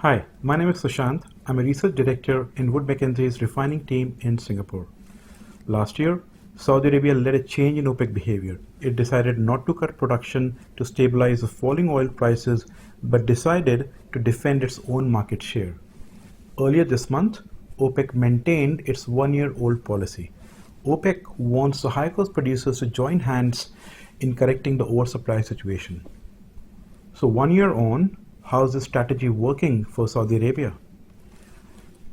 Hi, my name is Sushant. I'm a research director in Mackenzie's refining team in Singapore. Last year, Saudi Arabia led a change in OPEC behavior. It decided not to cut production to stabilize the falling oil prices, but decided to defend its own market share. Earlier this month, OPEC maintained its one-year-old policy. OPEC wants the high-cost producers to join hands in correcting the oversupply situation. So 1 year on, how's this strategy working for Saudi Arabia?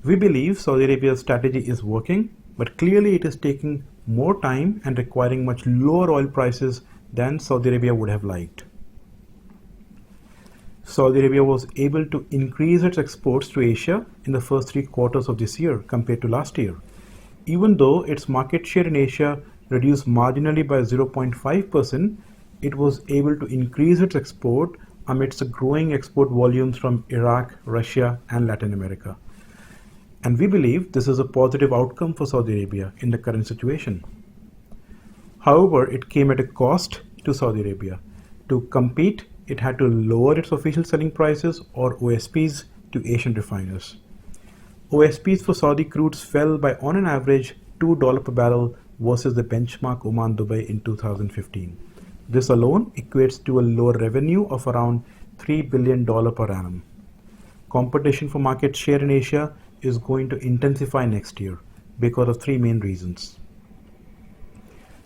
We believe Saudi Arabia's strategy is working, but clearly it is taking more time and requiring much lower oil prices than Saudi Arabia would have liked. Saudi Arabia was able to increase its exports to Asia in the first 3 quarters of this year compared to last year. Even though its market share in Asia reduced marginally by 0.5%, it was able to increase its export amidst the growing export volumes from Iraq, Russia, and Latin America. And we believe this is a positive outcome for Saudi Arabia in the current situation. However, it came at a cost to Saudi Arabia. To compete, it had to lower its official selling prices, or OSPs, to Asian refiners. OSPs for Saudi crudes fell by on an average $2 per barrel versus the benchmark Oman Dubai in 2015. This alone equates to a lower revenue of around $3 billion per annum. Competition for market share in Asia is going to intensify next year because of 3 main reasons.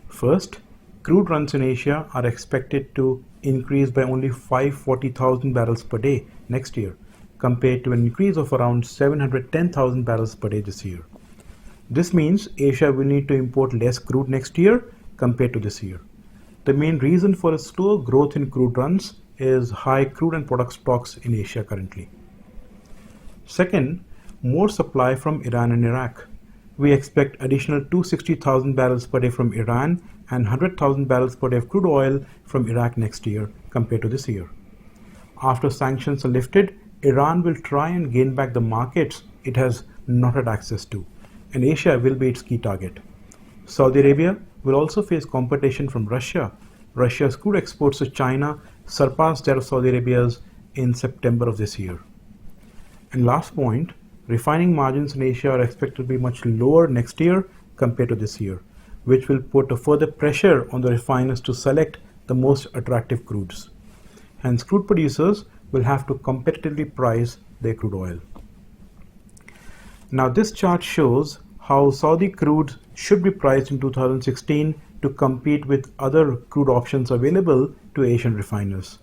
First, crude runs in Asia are expected to increase by only 540,000 barrels per day next year, compared to an increase of around 710,000 barrels per day this year. This means Asia will need to import less crude next year compared to this year. The main reason for a slower growth in crude runs is high crude and product stocks in Asia currently. Second, more supply from Iran and Iraq. We expect additional 260,000 barrels per day from Iran and 100,000 barrels per day of crude oil from Iraq next year compared to this year. After sanctions are lifted, Iran will try and gain back the markets it has not had access to, and Asia will be its key target. Saudi Arabia will also face competition from Russia. Russia's crude exports to China surpassed that of Saudi Arabia's in September of this year. And last point, refining margins in Asia are expected to be much lower next year compared to this year, which will put a further pressure on the refiners to select the most attractive crudes. Hence, crude producers will have to competitively price their crude oil. Now, this chart shows how Saudi crude should be priced in 2016 to compete with other crude options available to Asian refiners.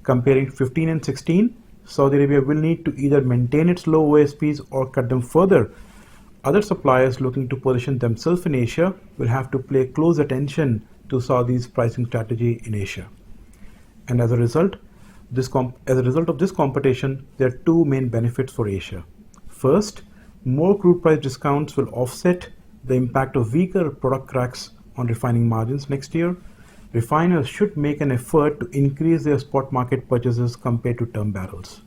Comparing 15 and 16, Saudi Arabia will need to either maintain its low OSPs or cut them further. Other suppliers looking to position themselves in Asia will have to pay close attention to Saudi's pricing strategy in Asia. And as a result of this competition, there are 2 main benefits for Asia. First, more crude price discounts will offset the impact of weaker product cracks on refining margins next year. Refiners should make an effort to increase their spot market purchases compared to term barrels.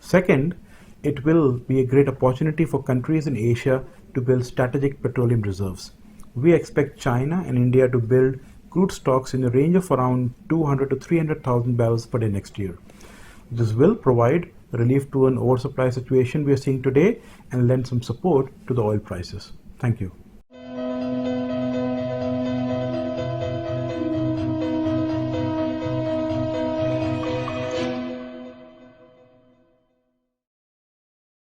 Second, it will be a great opportunity for countries in Asia to build strategic petroleum reserves. We expect China and India to build crude stocks in the range of around 200 to 300,000 barrels per day next year. This will provide relief to an oversupply situation we are seeing today and lend some support to the oil prices. Thank you.